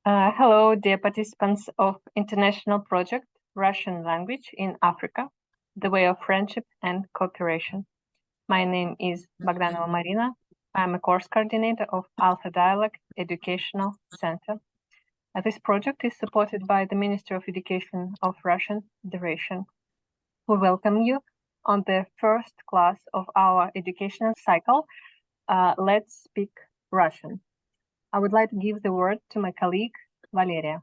Hello, dear participants of International Project Russian Language in Africa, the way of friendship and cooperation. My name is Bogdanova Marina. I'm a course coordinator of Alpha Dialog Educational Center. This project is supported by the Ministry of Education of Russian Federation. We welcome you on the first class of our educational cycle, Let's Speak Russian. I would like to give the word to my colleague, Valeria.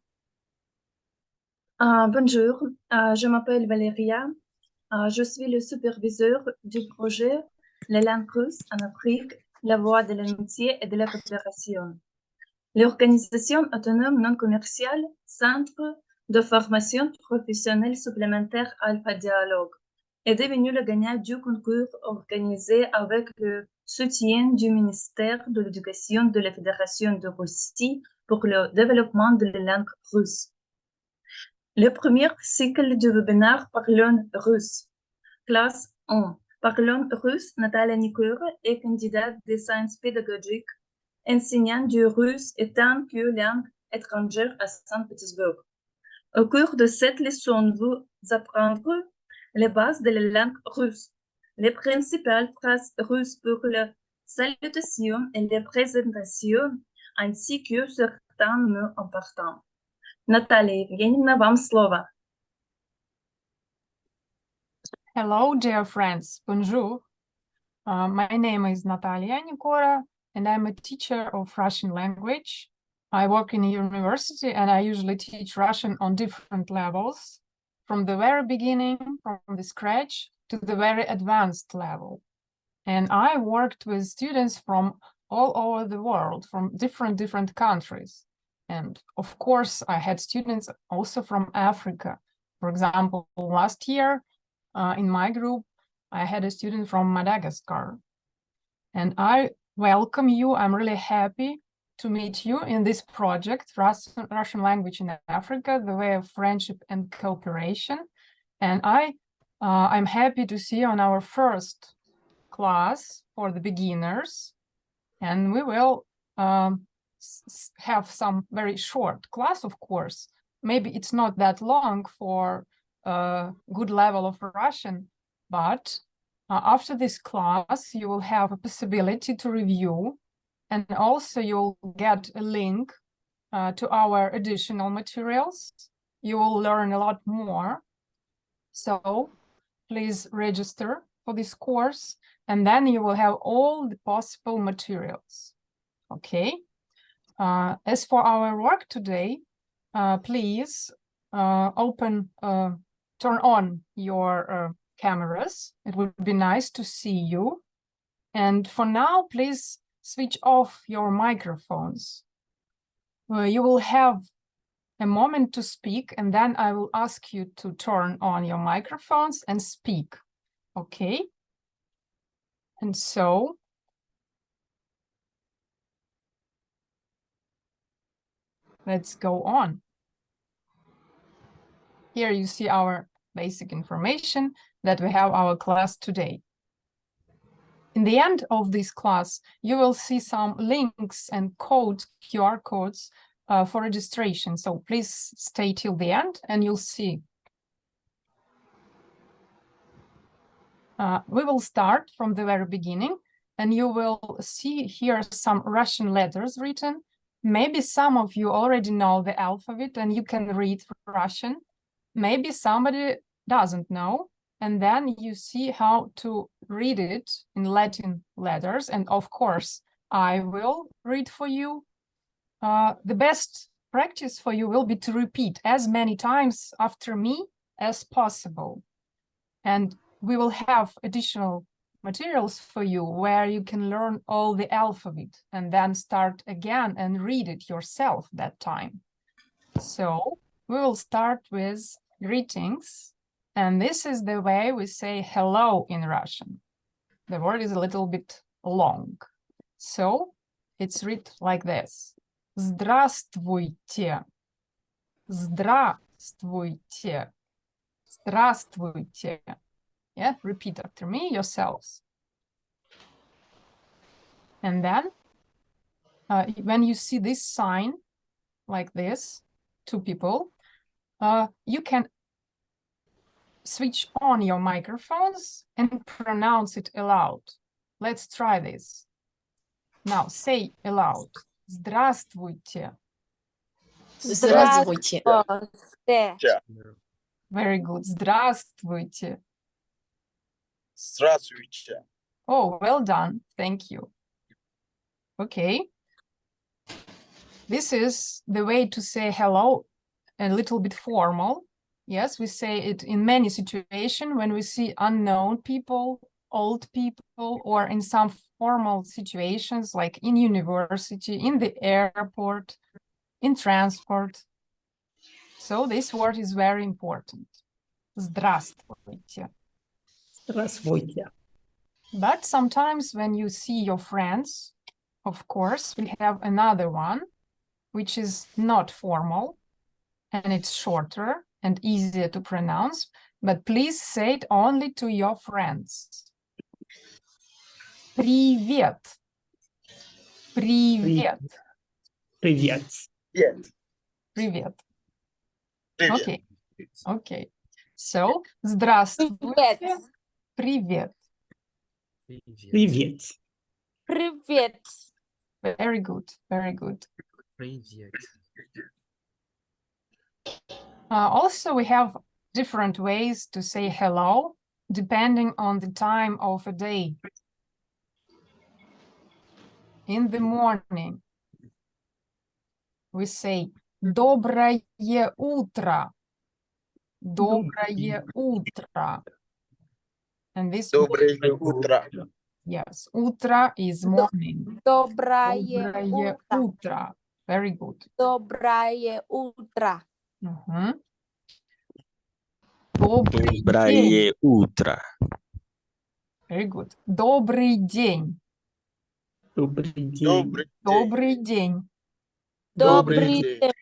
Bonjour, je m'appelle Valeria. Je suis le superviseur du projet Les langues russes en Afrique, la voie de l'amitié et de la coopération. L'organisation autonome non commerciale Centre de formation professionnelle supplémentaire Alpha Dialogue est devenu le gagnant du concours organisé avec le soutien du ministère de l'Éducation de la Fédération de Russie pour le développement de la langue russe. Le premier cycle du webinaire Parlons russe. Classe 1. Parlons russe, Natalia Nekora est candidate des sciences pédagogiques, enseignante du russe et tant que langue étrangère à Saint-Pétersbourg. Au cours de cette leçon, vous apprendrez les bases de la langue russe, les principales phrases russes pour la salutation et la présentation, ainsi que certains mots importants. Natalia Evgenievna, вам слово. Hello, dear friends. Bonjour. My name is Natalia Nekora, and I'm a teacher of Russian language. I work in a university, and I usually teach Russian on different levels, from the very beginning, from the scratch, to the very advanced level. And I worked with students from all over the world, from different countries. And of course, I had students also from Africa. For example, last year, in my group, I had a student from Madagascar. And I welcome you. I'm really happy to meet you in this project, Russian Language in Africa, the way of friendship and cooperation. And I'm happy to see you on our first class for the beginners. And we will have some very short class, of course. Maybe it's not that long for a good level of Russian, but after this class, you will have a possibility to review, and also you'll get a link to our additional materials. You will learn a lot more. So please register for this course, and then you will have all the possible materials. Okay. As for our work today, please turn on your cameras. It would be nice to see you. And for now, please switch off your microphones. You will have a moment to speak, and then I will ask you to turn on your microphones and speak. Okay? And so, let's go on. Here you see our basic information that we have our class today. In the end of this class, you will see some links and codes, QR codes for registration. So please stay till the end and you'll see. We will start from the very beginning, and you will see here some Russian letters written. Maybe some of you already know the alphabet and you can read Russian. Maybe somebody doesn't know, and then you see how to read it in Latin letters. And of course, I will read for you. The best practice for you will be to repeat as many times after me as possible. And we will have additional materials for you where you can learn all the alphabet and then start again and read it yourself that time. So we will start with greetings, and this is the way we say hello in Russian. The word is a little bit long, so it's written like this. Здравствуйте. Здравствуйте. Здравствуйте. Yeah, repeat after me yourselves. And then when you see this sign, like this, two people, you can switch on your microphones and pronounce it aloud. Let's try this. Now say aloud. Здравствуйте. Здравствуйте. Very good. Здравствуйте. Здравствуйте. Oh, well done. Thank you. Okay. This is the way to say hello, a little bit formal. Yes, we say it in many situations when we see unknown people, old people, or in some formal situations like in university, in the airport, in transport. So this word is very important. Здравствуйте. Здравствуйте. But sometimes when you see your friends, of course, we have another one, which is not formal, and it's shorter and easier to pronounce, but please say it only to your friends. Привет. Привет. Привет. Привет. Привет. Привет. Okay. Okay. So, здравствуйте. Привет. Привет. Привет. Very good. Very good. Привет. Also, we have different ways to say hello, depending on the time of a day. In the morning, we say доброе утро. Доброе утро. And this Доброе утро. yes, утро is morning. Доброе Доброе утро. утро. Very good. Доброе утро. Мгм. Добрый день. Доброе утро. Very good. Добрый день. Добрый день. Добрый день. Добрый день. Добрый день. день.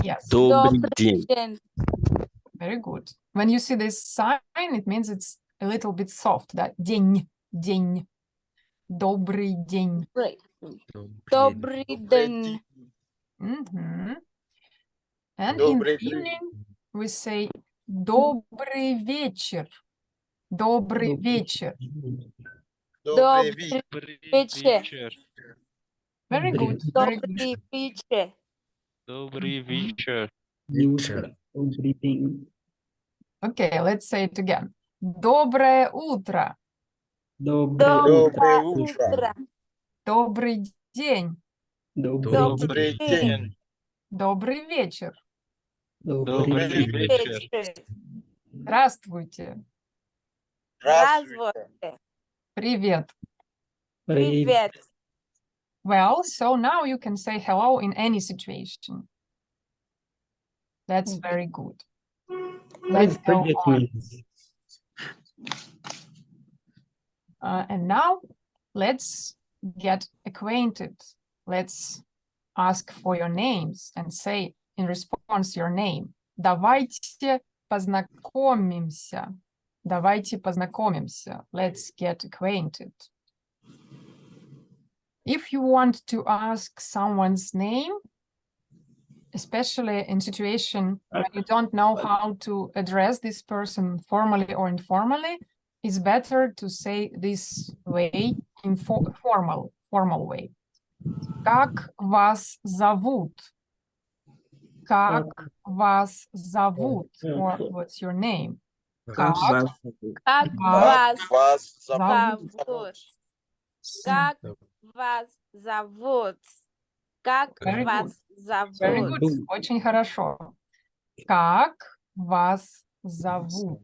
Yes, Добрый Добрый день. день. very good. When you see this sign, it means it's a little bit soft. Да? День, день. Добрый день. Добрый день. Mhm. And Добрый in the день. evening, we say добрый вечер. Добрый вечер. Добрый Добрый вечер. вечер. Very good. Very good. Добрый вечер. Добрый вечер. Утро. Добрый день. Okay, let's say it again. Доброе утро. Доброе Доброе утро. утро. Добрый день. Добрый Добрый день. Добрый вечер. Добрый Добрый день. вечер. Здравствуйте. Здравствуйте. Привет. Привет. Well, so now you can say hello in any situation. That's very good. Let's go Привет, on. means. And now let's get acquainted. Let's ask for your names and say in response your name. Давайте познакомимся. Давайте познакомимся. Let's get acquainted. If you want to ask someone's name, especially in situation when you don't know how to address this person formally or informally, it's better to say this way in formal way. Как вас зовут? Как вас зовут? Or what's your name? Как Как вас Вас зовут? зовут? Как вас зовут? Как Very вас Very зовут? good. Очень хорошо. Как вас зовут?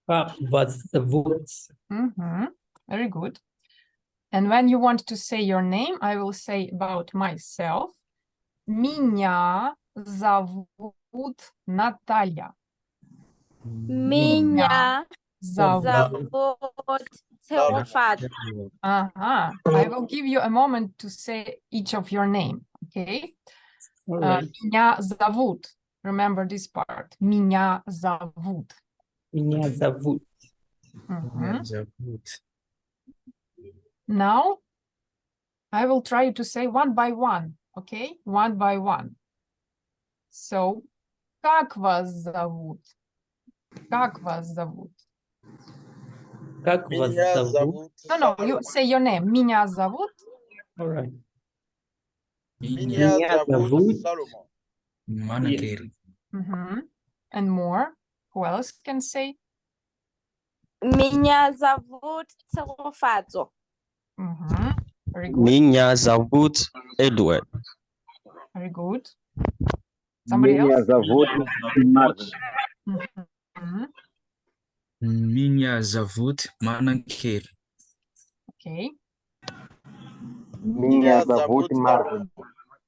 Как вас зовут? Mhm. Very good. And when you want to say your name, I will say about myself. Меня зовут Наталья. Меня Зовут. зовут Теофат. Ага. I will give you a moment to say each of your name. Okay. Alright. Меня зовут. Remember this part. Меня зовут. Меня зовут. Mhm. Зовут. Now, I will try to say one by one. Okay, one by one. So, как вас зовут? Как вас зовут? Как вас Меня зовут? No, you say your name. Меня зовут. All right. Меня Меня зовут зовут Соломон. Монетери. And more. Who else can say? Меня зовут Целофадзо. Very good. Меня зовут Эдуард. Very good. Somebody Меня else? зовут Марвин. Mhm. Меня зовут Монетери. Okay. Меня зовут Марвин.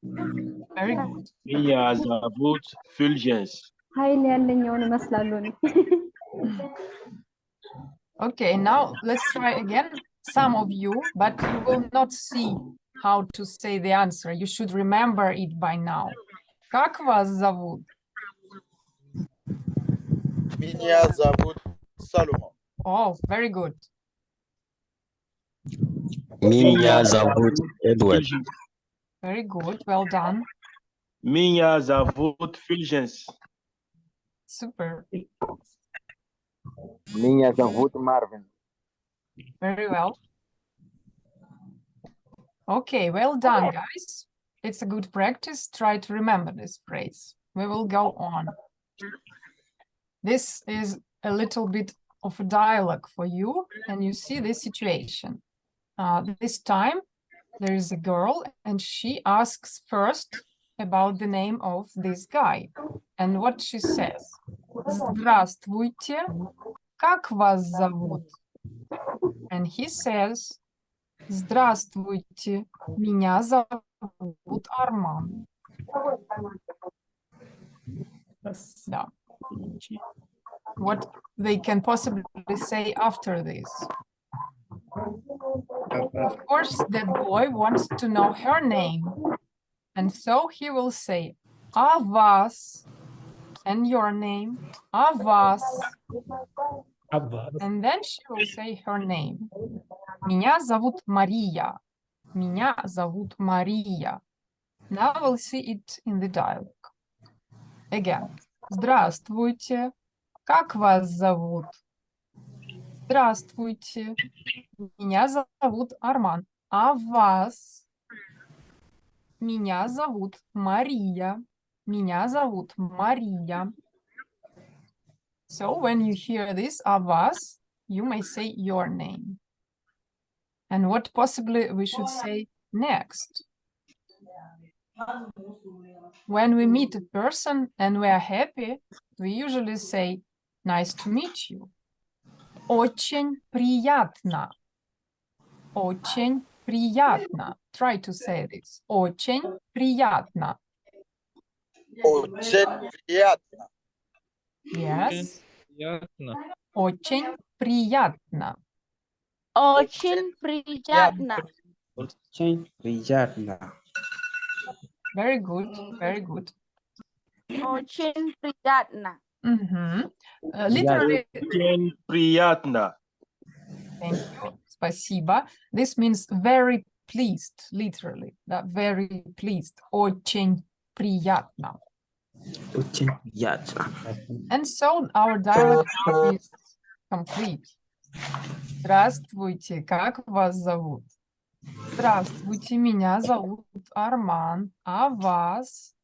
Very good. Меня зовут Fulgence. Okay, now let's try again. Some of you, but you will not see how to say the answer. You should remember it by now. Как вас зовут? Меня зовут Соломон. Oh, very good. Меня зовут Эдуард. Very good. Well done. Меня зовут Fulgence. Super. Меня зовут Марвин. Very well. Okay, well done, guys. It's a good practice. Try to remember this phrase. We will go on. This is a little bit of a dialogue for you, and you see this situation. This time, there is a girl, and she asks first about the name of this guy. And what she says: Здравствуйте, как вас зовут? And he says, Здравствуйте, меня зовут Арман. Да. What they can possibly say after this? Of course, that boy wants to know her name. And so he will say, А вас, and your name, А вас. А вас? And then she will say her name. Меня зовут Мария. Меня зовут Мария. Now we'll see it in the dialogue. Again. Здравствуйте. Как вас зовут? Здравствуйте. Меня зовут Арман. А вас? Меня зовут Мария. Меня зовут Мария. So when you hear this, а вас, you may say your name. And what possibly we should say next? When we meet a person and we are happy, we usually say, nice to meet you. Очень приятно. Очень приятно. Try to say this. Очень приятно. Очень приятно. Yes. Приятно. Очень приятно. Очень приятно. Очень приятно. Very good. Very good. Очень приятно. Literally, Очень приятно. thank you. Спасибо. This means very pleased, literally. That very pleased. Очень приятно. Очень приятно. And so our dialogue is complete. Здравствуйте, как вас зовут? Здравствуйте, меня зовут Арман. А вас?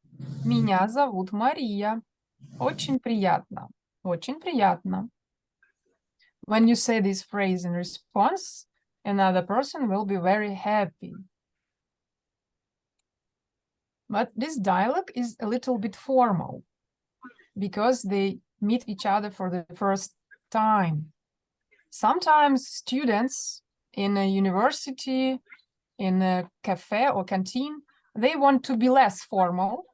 Меня зовут Мария. Очень приятно. Очень приятно. When you say this phrase in response, another person will be very happy. But this dialogue is a little bit formal because they meet each other for the first time. Sometimes students in a university, in a cafe or canteen, they want to be less formal.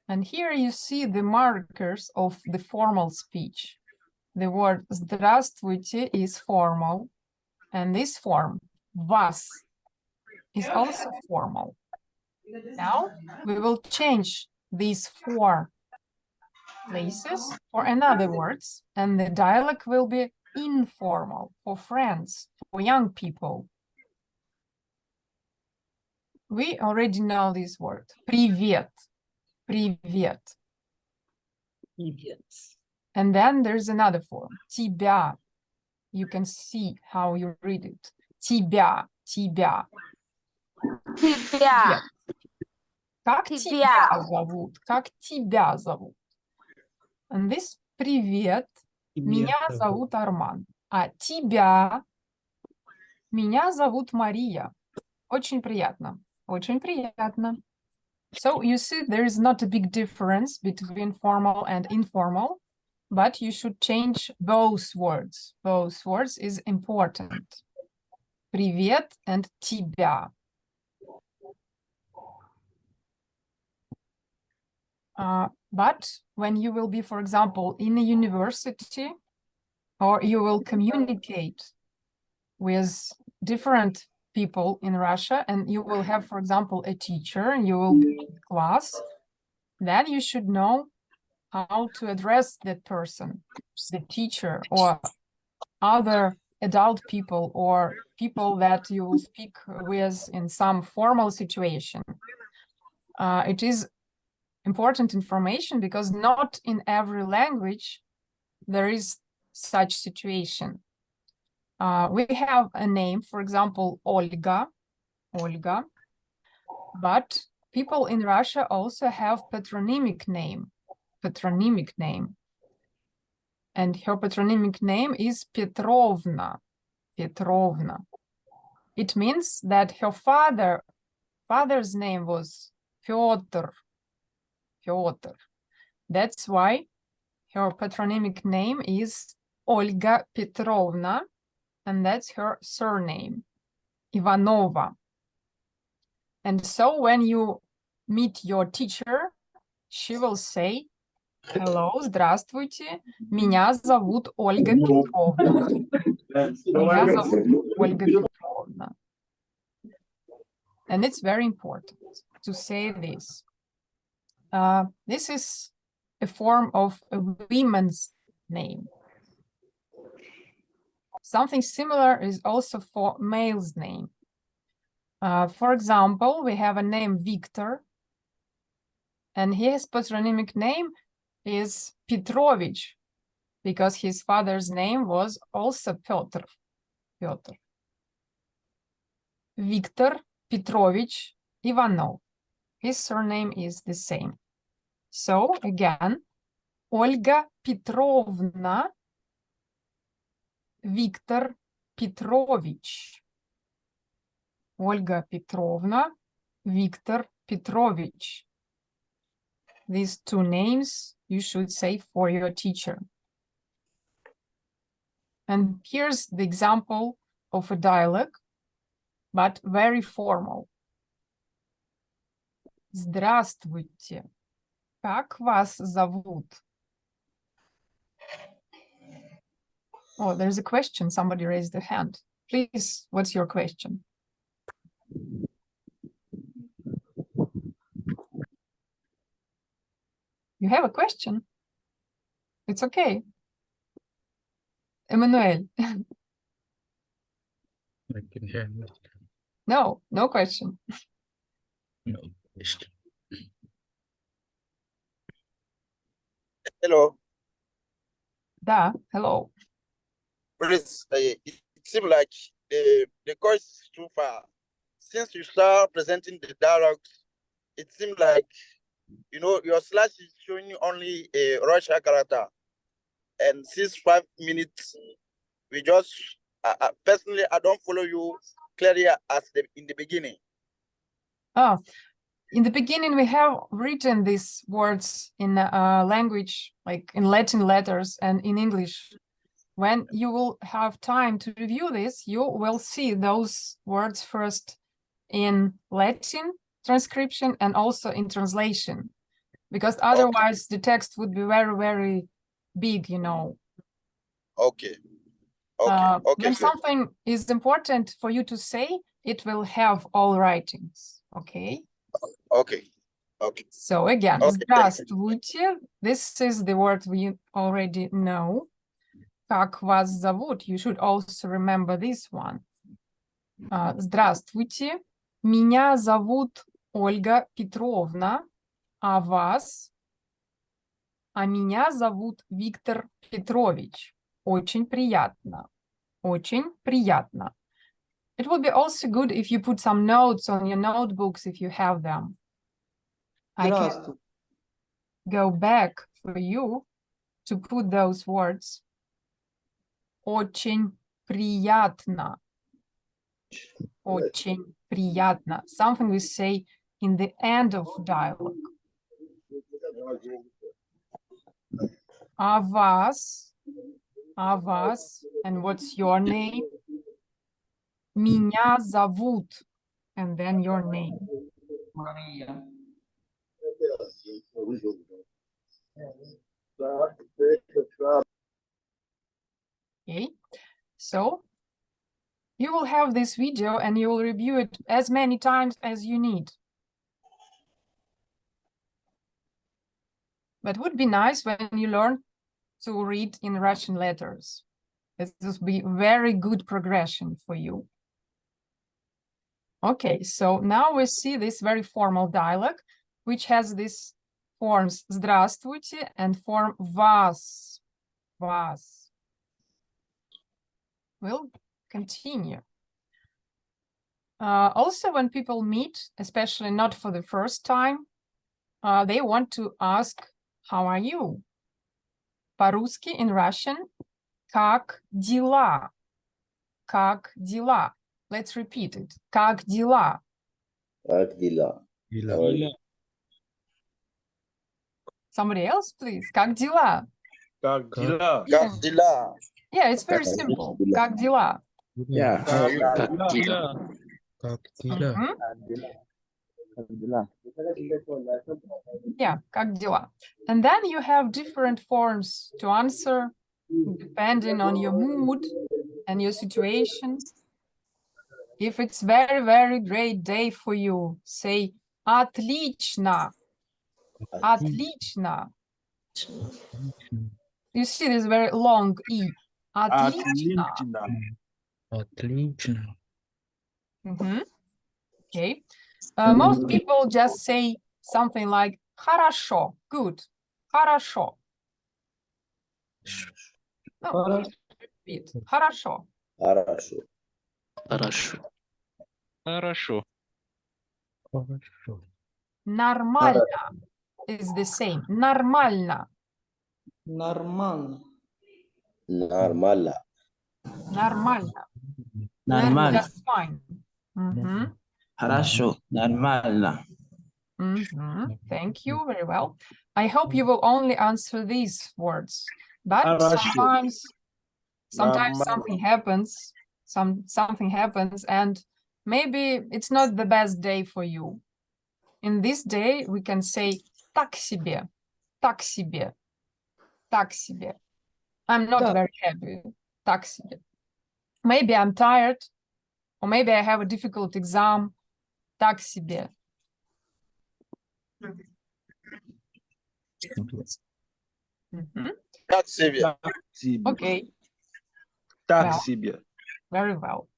And here you see the markers of the formal speech. The word здравствуйте is formal, and this form, вас, is also formal. Now we will change these four places for another words, and the dialogue will be informal, for friends, for young people. We already know this word. Привет. Привет. Привет. And then there's another form. Тебя. You can see how you read it. Тебя. Тебя. Тебя. Как Тебя. тебя зовут? Как тебя зовут? And this привет. Меня зовут Арман. А тебя? Меня зовут Мария. Очень приятно. Очень приятно. So you see, there is not a big difference between formal and informal, but you should change those words. Those words is important. Привет and тебя. But when you will be, for example, in a university, or you will communicate with different people in Russia, and you will have, for example, a teacher, and you will be in class, then you should know how to address that person, the teacher, or other adult people, or people that you will speak with in some formal situation. It is important information because not in every language there is such situation. We have a name, for example, Olga, but people in Russia also have patronymic name, and her patronymic name is Petrovna. It means that her father's name was Fyodor. That's why her patronymic name is Olga Petrovna, and that's her surname, Ivanova. And so when you meet your teacher, she will say, hello, здравствуйте, меня зовут Ольга Петровна. Меня зовут Ольга Петровна. And it's very important to say this. This is a form of a woman's name. Something similar is also for male's name. For example, we have a name Victor, and his patronymic name is Petrovich, because his father's name was also Petr. Victor Petrovich Ivanov. His surname is the same. So again, Olga Petrovna, Victor Petrovich. Olga Petrovna, Victor Petrovich. These two names you should say for your teacher. And here's the example of a dialogue, but very formal. Здравствуйте. Как вас зовут? Oh, there's a question. Somebody raised their hand. Please, what's your question? You have a question? It's okay. Emmanuel. I can hear you. No, no question. No question. Hello. Da, hello. Please, it seems like the course is too far. Since you start presenting the dialogues, it seems like, you know, your slash is showing only a Russian character. And since 5 minutes, we just, personally, I don't follow you clearly as in the beginning. Oh, in the beginning, we have written these words in language, like in Latin letters and in English. When you will have time to review this, you will see those words first in Latin transcription and also in translation, because otherwise the text would be very, very big, you know. Okay. When something is important for you to say, it will have all writings, okay? Okay. So again, здравствуйте. This is the word we already know. Как вас зовут? You should also remember this one. Здравствуйте. Меня зовут Ольга Петровна, а вас? А меня зовут Виктор Петрович. Очень приятно. Очень приятно. It would be also good if you put some notes on your notebooks if you have them. I can go back for you to put those words. Очень приятно. Очень приятно. Something we say in the end of dialogue. А вас? А вас? And what's your name? Меня зовут. And then your name. Maria. Okay. So you will have this video and you will review it as many times as you need. But it would be nice when you learn to read in Russian letters. This would be very good progression for you. Okay, so now we see this very formal dialogue, which has these forms здравствуйте and form вас. Вас. We'll continue. Also, when people meet, especially not for the first time, they want to ask, how are you? По-русски in Russian, как дела? Как дела? Let's repeat it. Как дела? Как дела? Somebody else, please. Как дела? Как дела? Как дела? Yeah, it's very simple. Как дела? Yeah. Как дела? Как дела? Mhm. Как дела? Yeah, как дела? And then you have different forms to answer depending on your mood and your situation. If it's very, very great day for you, say отлично. Отлично. You see this very long E. Отлично. Отлично. Mhm. Okay. Most people just say something like хорошо, good, хорошо. No, repeat. Хорошо. Хорошо. Хорошо. Хорошо. Хорошо. Нормально is the same. Нормально. Нормально. Нормально. Нормально. Нормально. Just fine. Mhm. Хорошо. Нормально. Mhm. Thank you very well. I hope you will only answer these words, but Хорошо. sometimes Нормально. something happens. Something happens, and maybe it's not the best day for you. In this day, we can say так себе, так себе, так себе. I'm not very happy. Так себе. Maybe I'm tired, or maybe I have a difficult exam. Так себе. Mhm. Как себе? Okay, Так Well. себе. very well.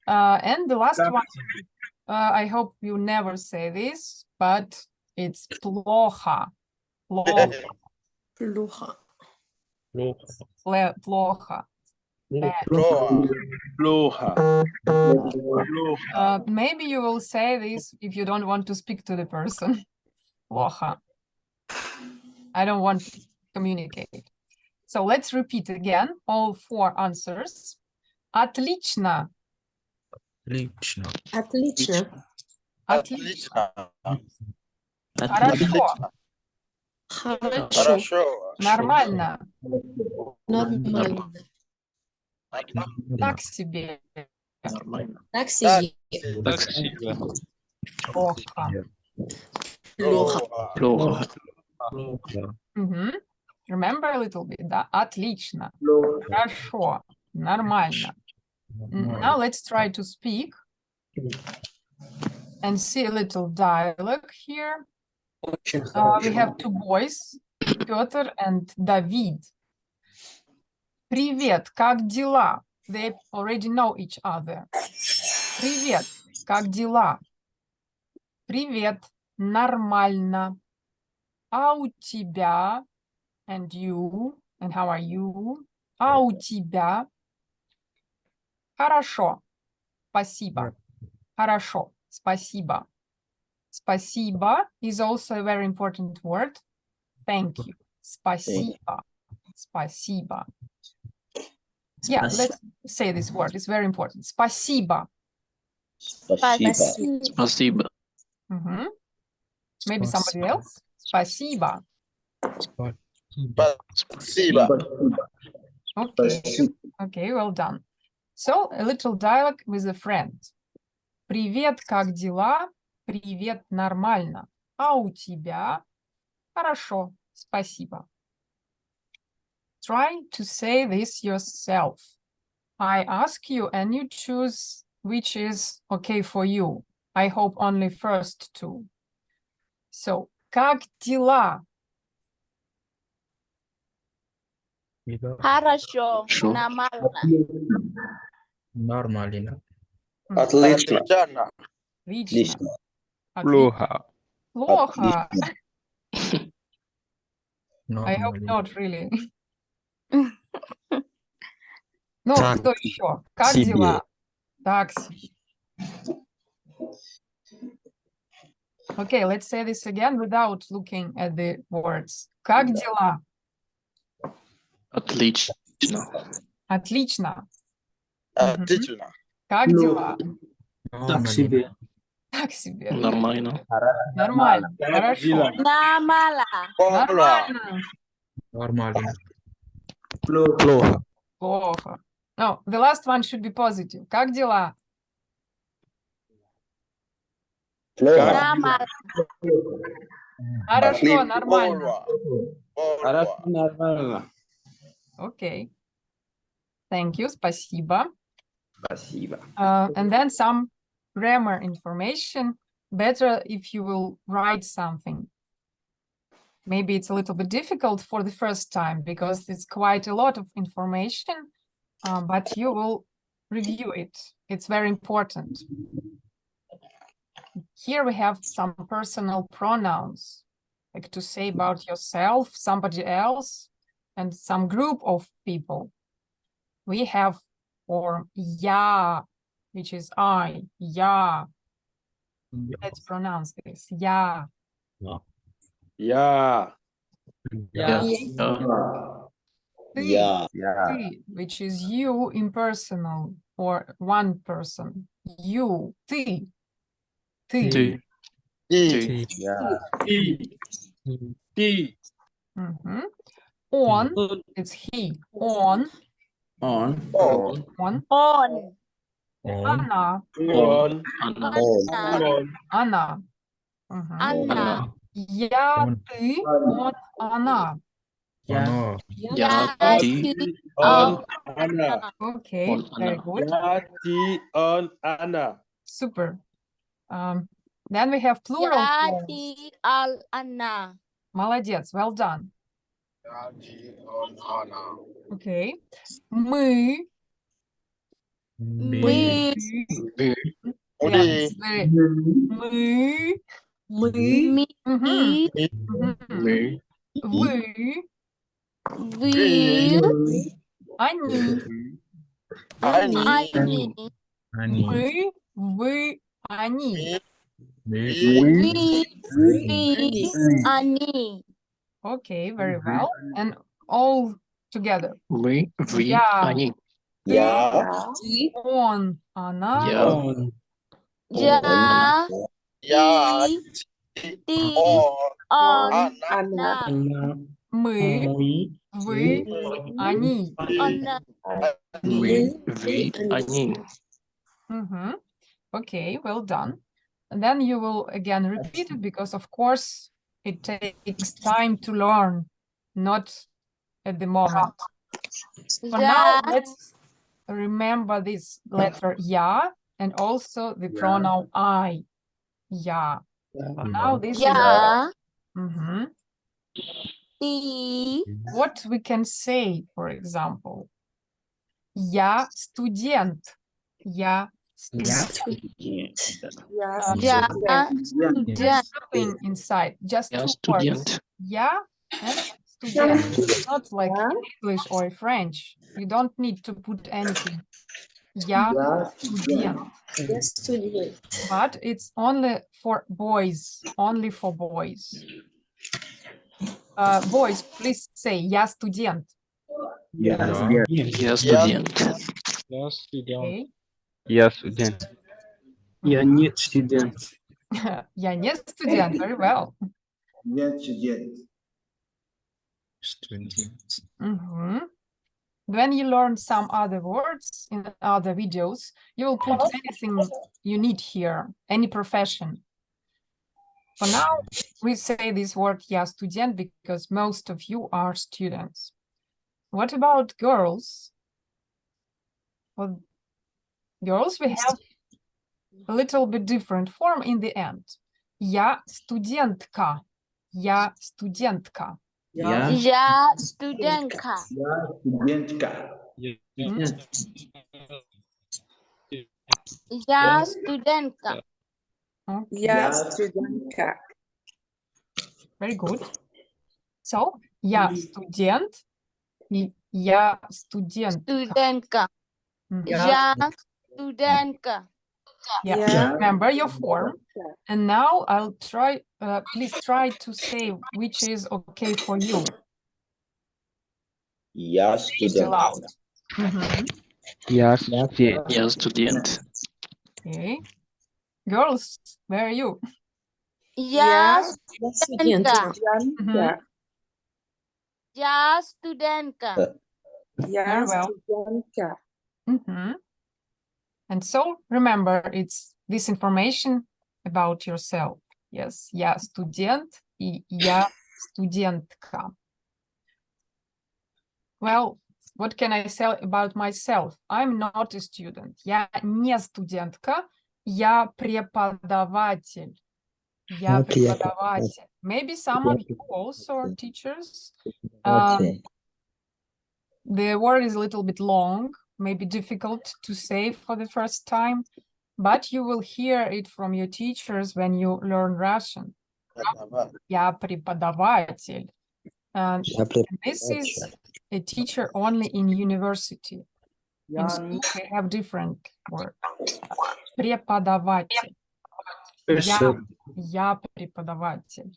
And the last Так one, I hope you never say this, but it's плохо. Плохо. Плохо. Плохо. Bad. Плохо. Плохо. Maybe you will say this if you don't want to speak to the person. Плохо. I don't want to communicate. So let's repeat again all 4 answers. Отлично. Отлично. Отлично. Отлично. Отлично. Хорошо. Хорошо. Хорошо. Нормально. Нормально. Так себе. Нормально. Так себе. Так себе. Плохо. Плохо. Плохо. Плохо. Мгм. Remember a little bit, да? Отлично. Хорошо. Нормально. Now let's try to speak and see a little dialogue here. We have 2 boys, Петр and David. Привет, как дела? They already know each other. Привет, как дела? Привет, нормально. А у тебя, and you, and how are you? А у тебя? Хорошо, спасибо. Хорошо, спасибо. Спасибо is also a very important word. Thank you. Спасибо. Спасибо. Yeah, let's say this word. It's very important. Спасибо. Спасибо. Mhm. Maybe somebody else. Спасибо. Спасибо. Okay. Okay, well done. So, a little dialogue with a friend. Привет, как дела? Привет, нормально. А у тебя? Хорошо, спасибо. Try to say this yourself. I ask you and you choose which is okay for you. I hope only first two. So, как дела? Хорошо, нормально. Нормально. Отлично. Отлично. Отлично. Плохо. Плохо. I Нормально. hope not really. Ну, кто еще? Как себе. дела? Так себе. Okay, let's say this again without looking at the words. Как дела? Отлично. Отлично. Мгм. Отлично. Как дела? Так себе. Так себе. Нормально. Нормально. Хорошо. Нормально. Нормально. Нормально. Плохо. Плохо. No, the last one should be positive. Как дела? Нормально. Хорошо, нормально. Хорошо. Нормально. Okay. Thank you. Спасибо. Спасибо. And then some grammar information. Better if you will write something. Maybe it's a little bit difficult for the first time because it's quite a lot of information, but you will review it. It's very important. Here we have some personal pronouns, like to say about yourself, somebody else, and some group of people. We have form я, which is I, я. Let's pronounce this, я. Я. Ты, which is you impersonal or one person. You, ты. Ты. И. Ты. Mhm. On, it's he. On, Он. on. On. Она, Он. она. Mhm. Анна. Я, Он. ты, он, она. Оно. Я. Ты. Он. Анна. Okay, Он, very она. good. Я. Ты. Он. Анна. Super. Then we have plural Я, forms. ты, ал, Анна. Молодец, well done. Я, ты, он, она. Okay. Мы. Мы. Yeah, it's very- Мы. Мы. Мгм. Мы. Вы. Вы. Они. Они. Они. Мы. Вы. Они. Мы. Вы. Они. Okay, very well. And all together. Мы. Вы. Я. Они. Ты. Он. Она. Я. Я. Я, Ты. ты, Он. она. Анна. Она. Мы. Вы. Они. Анна. Мы. Вы. Они. Mhm. Okay, well done. And then you will again repeat it because, of course, it takes time to learn, not at the moment. For now, let's remember this letter я and also the pronoun I. Я. Now this is Я. Mhm. Ты. What we can say, for example. Я студент. Я Студент. Я There's nothing inside, just Я two студент. words. Я and student. Not like English or French. You don't need to put anything. Я студент. Я студент. But it's only for boys. Only for boys. Boys, please say я студент. Я студент. Я студент. Okay. Я студент. Я не студент. Я не студент. Very well. Нет, студент. Студент. When you learn some other words in other videos, you will put anything you need here, any profession. For now, we say this word я студент because most of you are students. What about girls? Well, girls, we have a little bit different form in the end. Я студентка. Я студентка. Я студентка. Я студентка. Я студентка. Я студентка. Very good. So, я студент и я студентка. Студентка. Я студентка. Yeah. Remember your form. And now I'll try, please try to say which is okay for you. Я Still out. Я студент. Я студент. Okay. Girls, where are you? Я студентка. Я студентка. Very well. And so remember, it's this information about yourself. Yes, я студент и я студентка. Well, what can I say about myself? I'm not a student. Я не студентка, я преподаватель. Я преподаватель. Maybe some of you also are teachers. The word is a little bit long, maybe difficult to say for the first time, but you will hear it from your teachers when you learn Russian. Я преподаватель. And this is a teacher only in university. In school we have different words. Преподаватель. Я преподаватель.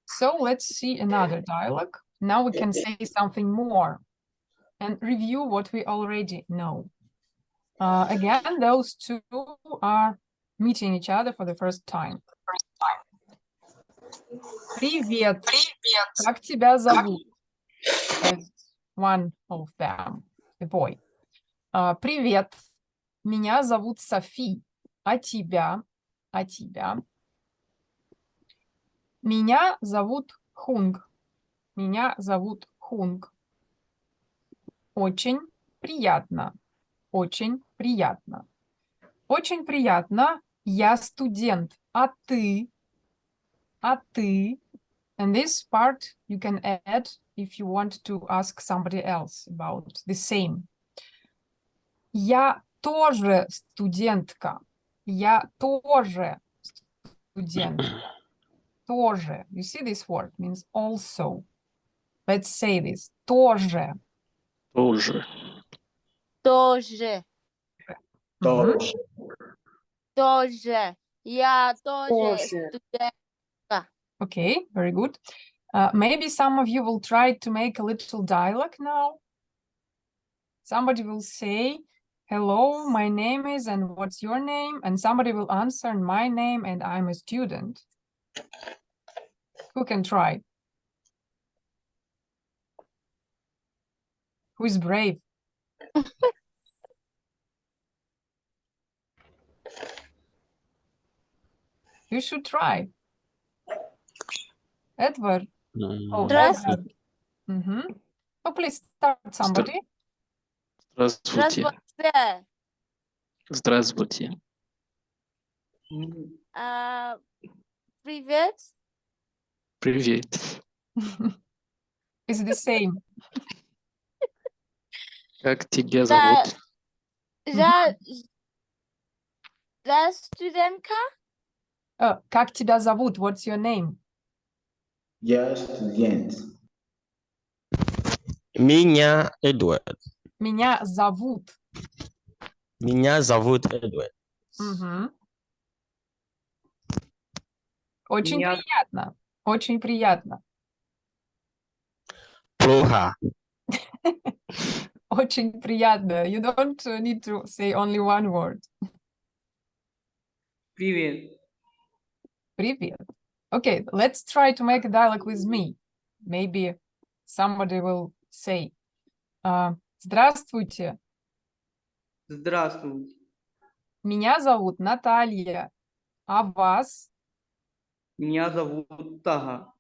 So let's see another dialogue. Now we can say something more and review what we already know. Again, those two are meeting each other for the first time. Привет. Как тебя зовут? Says one of them, the boy. Привет. Меня зовут Софи. А тебя? А тебя? Меня зовут Хунг. Меня зовут Хунг. Очень приятно. Очень приятно. Очень приятно. Я студент. А ты? А ты? And this part you can add if you want to ask somebody else about the same. Я тоже студентка. Я тоже студентка. Тоже. You see this word means also. Let's say this. Тоже. Тоже. Тоже. Тоже. Я тоже студентка. Okay, very good. Maybe some of you will try to make a little dialogue now. Somebody will say, hello, my name is, and what's your name? And somebody will answer, my name, and I'm a student. Who can try? Who is brave? You should try. Edward. Oh, Здравствуйте. Edward. Oh, please start somebody. Здравствуйте. Здравствуйте. Здравствуйте. Привет. Привет. Is the same. Как тебя зовут? Я студентка. Как тебя зовут? What's your name? Я студент. Меня Эдуард. Меня зовут. Меня зовут Эдуард. Мгм. Очень Меня- приятно. Очень приятно. Плохо. Очень приятно. You don't need to say only one word. Привет. Привет. Okay, let's try to make a dialogue with me. Maybe somebody will say, здравствуйте, Здравствуйте. меня зовут Наталья, а вас? Меня зовут Тага.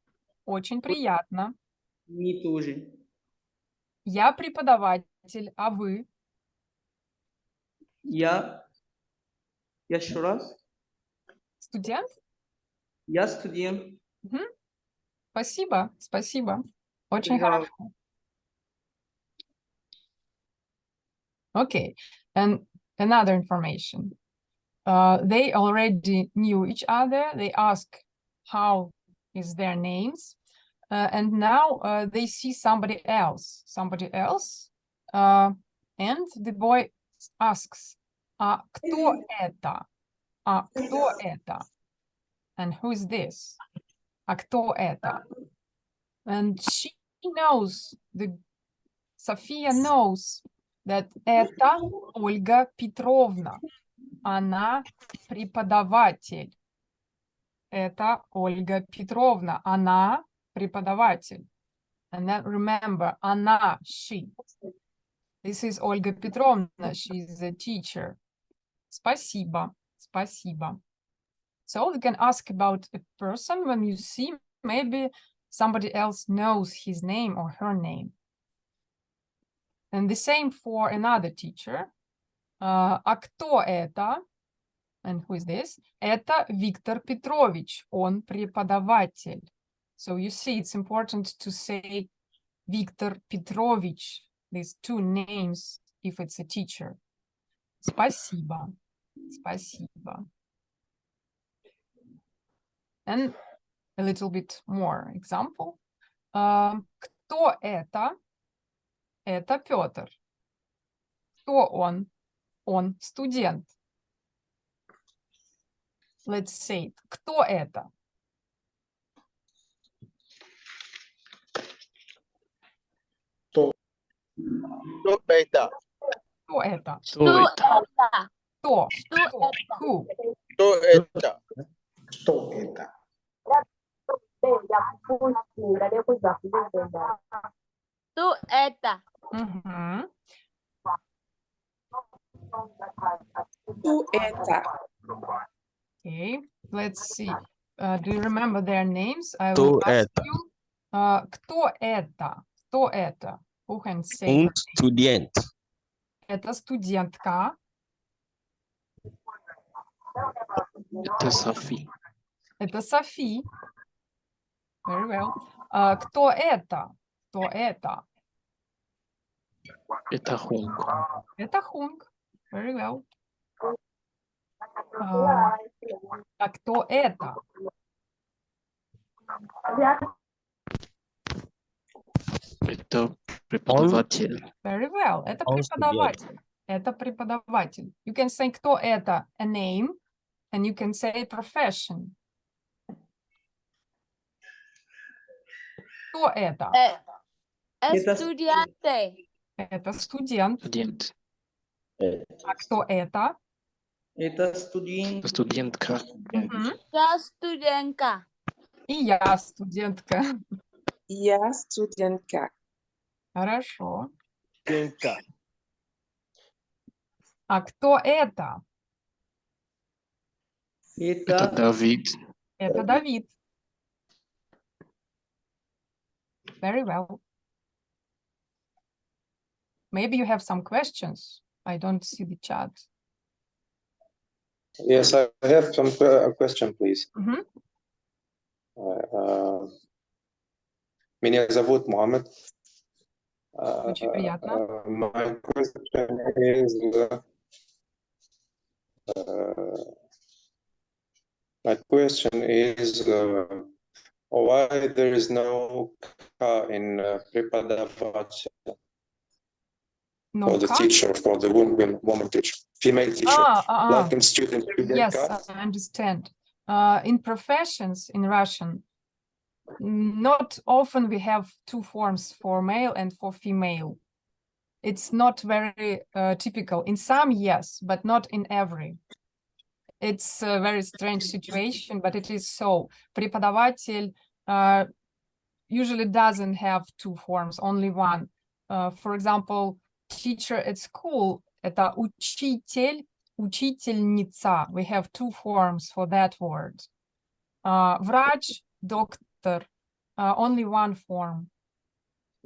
Очень приятно. Мне тоже. Я преподаватель, а вы? Я еще раз. Студент? Я студент. Мгм. Спасибо, спасибо. Очень Пожалуйста. хорошо. Okay, and another information. They already knew each other. They ask how is their names. And now they see somebody else. And the boy asks, кто это? Кто это? And who is this? Кто это? And she knows, София knows that это Ольга Петровна. Она преподаватель. Это Ольга Петровна. Она преподаватель. And then remember, она, she. This is Ольга Петровна. She is a teacher. Спасибо. Спасибо. So you can ask about a person when you see maybe somebody else knows his name or her name. And the same for another teacher. Кто это? And who is this? Это Виктор Петрович. Он преподаватель. So you see, it's important to say Виктор Петрович, these two names, if it's a teacher. Спасибо. Спасибо. And a little bit more example. Кто это? Это Петр. Кто он? Он студент. Let's say it. Кто это? Кто это? Кто это? Кто это? Кто? Что это? Who? Кто это? Что это? Что это? Мгм. Кто это? Okay, let's see. Do you remember their names? I Кто will ask это? you. Кто это? Кто это? Who can say? Un студент. Это студентка. Это Софи. Это Софи. Very well. Кто это? Кто это? Это Хунг. Это Хунг. Very well. А кто это? Это преподаватель. Very well. Это Он преподаватель. Это преподаватель. You can say кто это, a name, and you can say profession. Кто это? Estudiante. Это студент. Студент. А кто это? Это студент. Это студентка. Мгм. Я студентка. И я студентка. Я студентка. Хорошо. Студентка. А кто это? Это Это Давид. Это Давид. Very well. Maybe you have some questions. I don't see the chat. Yes, I have some question, please. Mhm. Меня зовут Mohammed. Очень приятно. My question is, why there is no ka in преподаватель? No For the ka? teacher, for the woman teacher, female teacher, like in student Yes, ka. I understand. In professions in Russian, not often we have two forms for male and for female. It's not very typical. In some, yes, but not in every. It's a very strange situation, but it is so. Преподаватель usually doesn't have two forms, only one. For example, teacher at school, это учитель, учительница. We have two forms for that word. Врач, doctor, only one form.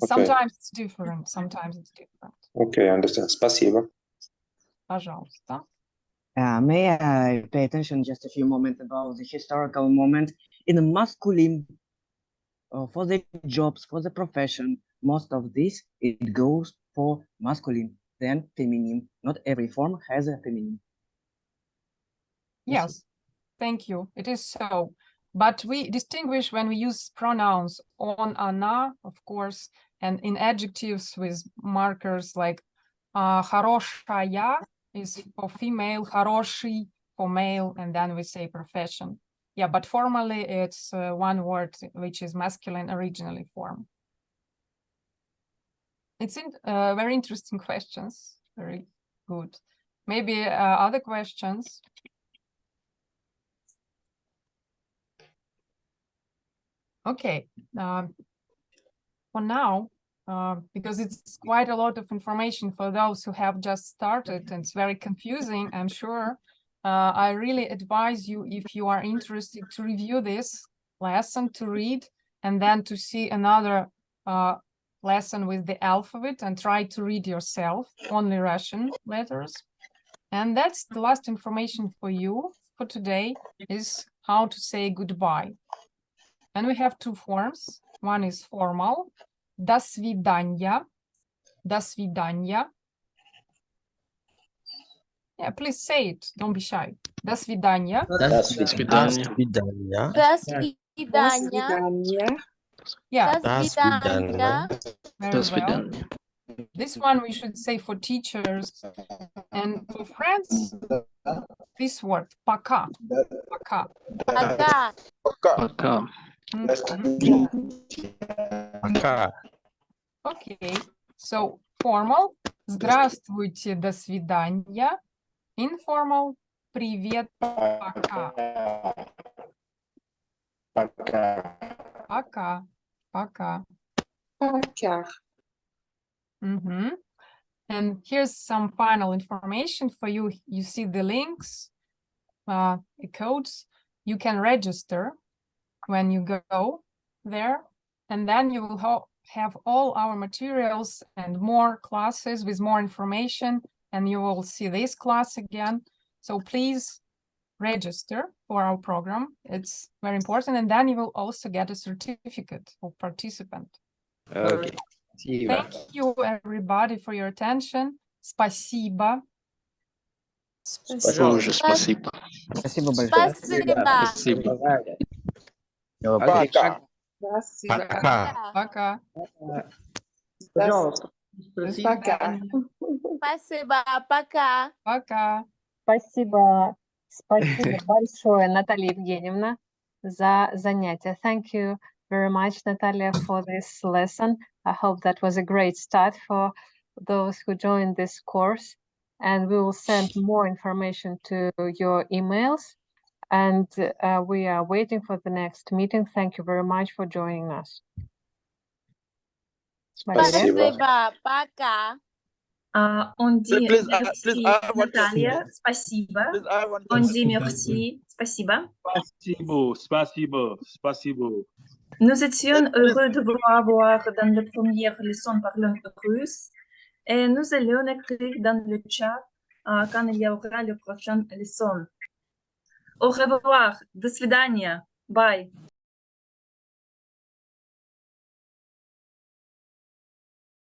Okay. Sometimes it's different, sometimes it's different. Okay, understand. Спасибо. Пожалуйста. May I pay attention just a few moments about the historical moment in the masculine for the jobs, for the profession, most of this, it goes for masculine, then feminine. Not every form has a feminine. Yes, thank you. It is so. But we distinguish when we use pronouns on, она, of course, and in adjectives with markers like хорошая is for female, хороший for male, and then we say profession. Yeah, but formally it's one word which is masculine originally form. It's very interesting questions. Very good. Maybe other questions? Okay. For now, because it's quite a lot of information for those who have just started and it's very confusing, I'm sure. I really advise you, if you are interested, to review this lesson, to read, and then to see another lesson with the alphabet and try to read yourself, only Russian letters. And that's the last information for you for today, is how to say goodbye. And we have two forms. One is formal, до свидания, до свидания. Yeah, please say it, don't be shy. До свидания. До свидания. До свидания. Yeah. До свидания. Very well. This one we should say for teachers. And for friends, this word, пока. Пока. Пока. Пока. Пока. Okay, so formal, здравствуйте, до свидания. Informal, привет, пока. Пока. Пока. Пока. Пока. And here's some final information for you. You see the links, the codes. You can register when you go there, and then you will have all our materials and more classes with more information, and you will see this class again. So please register for our program. It's very important, and then you will also get a certificate of participant. Okay. Thank you, everybody, for your attention. Спасибо. Тоже спасибо. Спасибо большое. Спасибо. Пока. Пока. Пока. Пожалуйста. Спасибо. Пока. Пока. Спасибо. Спасибо большое, Наталья Евгеньевна, за занятие. Thank you very much, Natalia, for this lesson. I hope that was a great start for those who joined this course. And we will send more information to your emails. And we are waiting for the next meeting. Thank you very much for joining us. Спасибо. Пока. On dit Please, merci, I want to- Natalia. Спасибо. Please, I want to- On dit merci. Спасибо. Спасибо, спасибо, спасибо. Nous étions heureux de vous avoir dans la première leçon Parlons russe. Et nous allons écrire dans le chat quand il y aura la prochaine leçon. Au revoir. До свидания. Bye.